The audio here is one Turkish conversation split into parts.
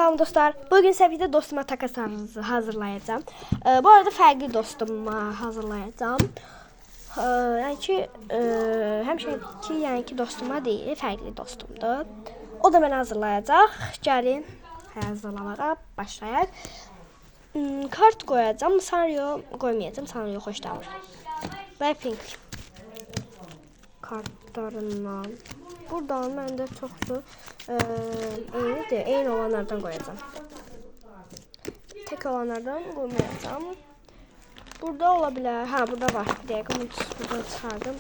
Salam dostlar. Bugün səviyyədə dostuma takas hazırlayacağım. Bu arada fərqli dostuma hazırlayacağım. Yəni ki, həmişəki yəni ki dostuma deyil, fərqli dostumdur. O da mənə hazırlayacaq. Gəlin hazırlamağa başlayaq. Kart qoyacağım. Sanrio qoymayacağım. Sanrio xoşlamır. Wrapping kartlarından. Buradan məndə çoxdur. Eyni olanlardan qoyacağım. Tek olanlardan qoymayacağım. Burada ola bilər. Ha, burada var. Bir dəqiqə bunu buradan çıxardım.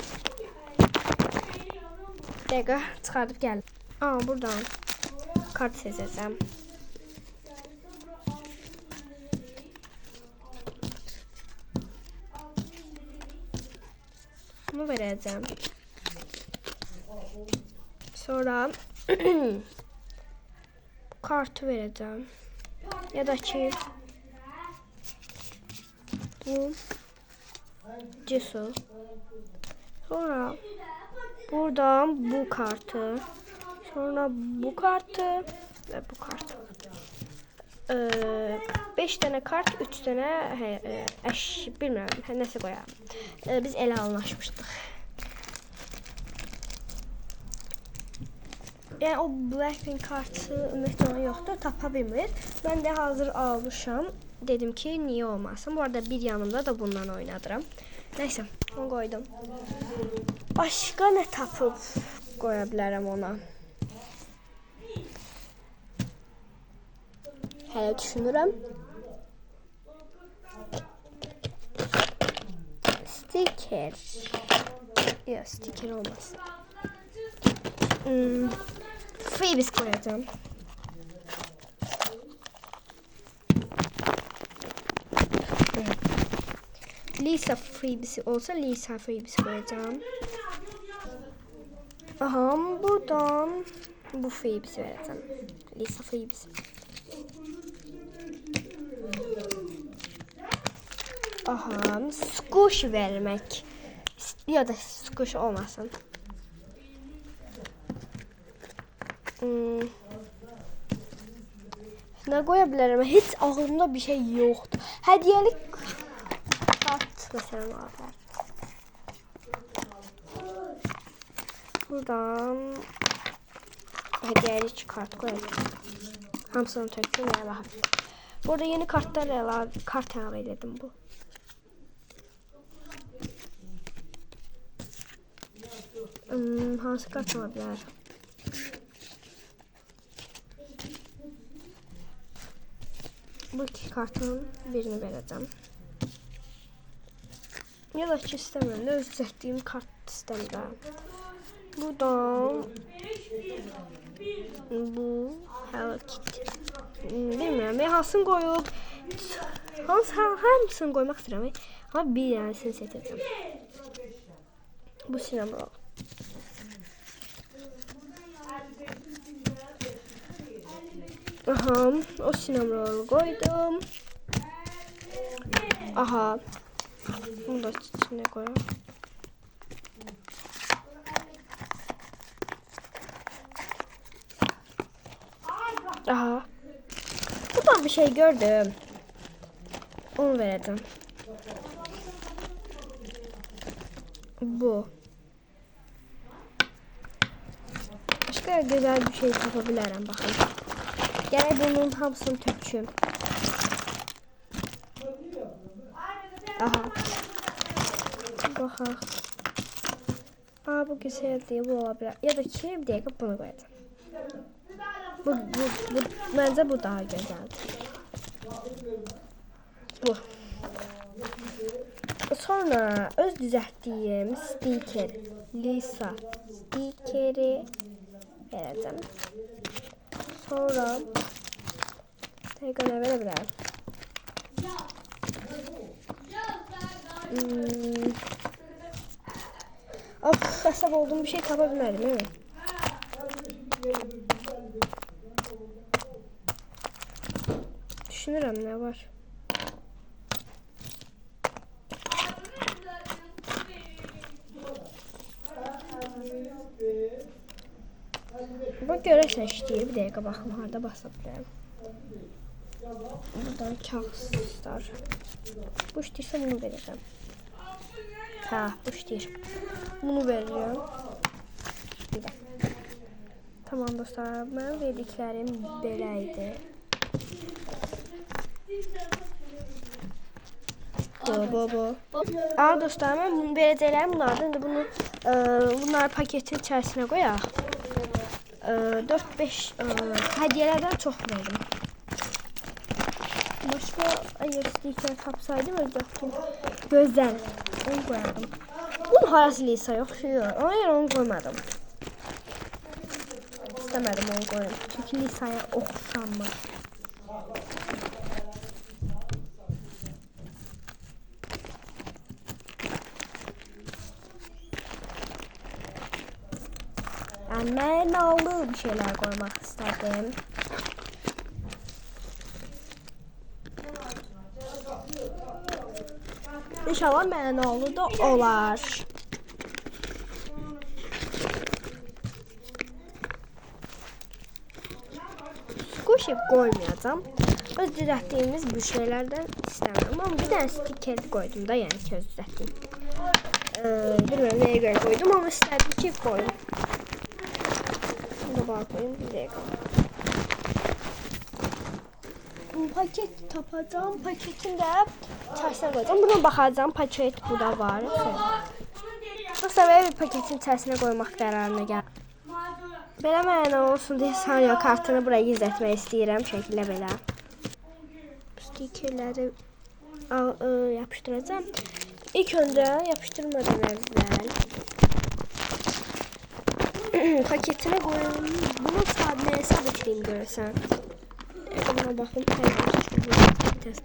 Bir dəqiqə çıxardıb gəldim. Buradan kart seçəcəm. Bunu verəcəm. Sonra kartı vereceğim. Ya da ki bu Cesu. Sonra buradan bu kartı. Sonra bu kartı ve bu kartı. 5 tane kart, 3 tane bilmiyorum. Nəsə qoyalım. Biz elə anlaşmışdıq. Yəni o Blackpink kartı ümumiyyətlə yoxdur, tapa bilmir. Mən də hazır almışam. Dedim ki, niye olmasın? Bu arada bir yanımda da bundan oynadıram. Nəysə, onu qoydum. Başqa nə tapıb qoya bilərəm ona? Hələ düşünürəm. Sticker. Yox, sticker olmaz. Freebies koyacağım. Lisa freebies olsa Lisa freebies koyacağım. Aha, buradan bu freebies vereceğim. Lisa freebies. Aha, squish vermek. Ya da squish olmasın. Ne koyabilirim? Hiç aklımda bir şey yoktu. Hediyelik kart mesela var. Buradan hediyelik kart koyacağım. Hamsını töküm ya bak. Burada yeni kartlar ilave edelim bu. Hansı kart olabilir? Bu iki kartın birini vereceğim. Ya da ki istemiyorum. Ne özlediğim kart istemiyorum. Buradan bu Hello Kitty. Bilmiyorum. Ben hansını koyup hangisini koymak istiyorum. Ama bir tanesini seçeceğim. Bu sinema. Aha, o sinemrolu koydum. Aha. Bunu da içine koyalım. Aha. Buradan bir şey gördüm. Onu vereceğim. Bu. Başka güzel bir şey yapabilirim bakın. Gene bunun hamsını töküm. Aha. Bakaq. Bu güzel değil, bu olabilir. Ya da ki bir dakika bunu koyacağım. Bu bence bu daha güzeldir. Bu. Sonra öz düzəltdiyim sticker Lisa stickeri vereceğim. Sonra tekrar verebilirim. Kasap olduğum bir şey tapabilmedim değil mi? Düşünürüm ne var. Bak görəsən işləyir. Bir dəqiqə baxım harda basa bilərəm. Buradan kağıtlar. Bu işteyse bunu vereceğim. Ha, bu işteyir. Bunu vereceğim. Bir de. Tamam dostlar, ben verdiklerim böyleydi. Bu. Aa dostlar, ben bunu verəcəklərim bunlardan da bunları paketin içərisinə qoyaq. 4-5 hədiyələrdən çox verdim. Başka eğer stiker tapsaydım özellikle gözden onu koyardım. Bunun harası Lisa'ya oxşuyor. Ona görə onu koymadım. İstemedim onu koyayım. Çünkü Lisa'ya oxşanmır. Yani mənalı bir şeyler koymak istedim. İnşallah mənalı da olar. Squishy koymayacağım. Öz düzəltdiyimiz bir şeylerden istemiyorum. Ama bir tane stiker koydum da, yani ki öz düzəltdim. Bilmiyorum neye göre koydum ama istedim ki koyayım. Bunu da bana koyayım, bir de paket tapacağım. Paketin de içerisine koyacağım. Buna bakacağım. Paket burada var. Dostlar, böyle bir paketin içerisine koymak kararına geldim. Belə mənə olsun deyə saniyə kartını buraya gizlətmək istəyirəm. Şəkildə belə. Stikerləri yapışdıracağım. İlk öncə yapışdırmadan əvvəl paketinə qoyayım. Bunu nəyə sabitləyim görəsən. Buna baxın.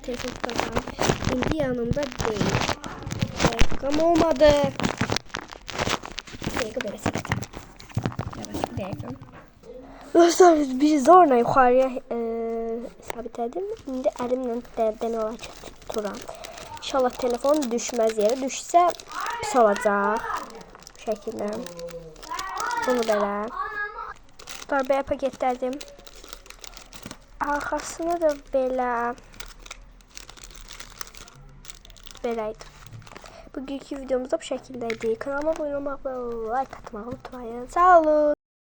Telefon tutalım. İndi yanımda deyil. Telefon olmadı. Dəqiqə belə sabitləyim. Dostlar, bir zorla yukarıya sabitledim. Şimdi elimle denemek olarak tuturam. İnşallah telefon düşmez yere. Düşse pis olacak. Bu şekilde. Bunu böyle. Darbeye paketledim. Arkasını da böyle. Böyleydi. Bugünkü videomuzda bu şekildeydi. Kanalıma abone olmayı ve like atmayı unutmayın. Sağ olun.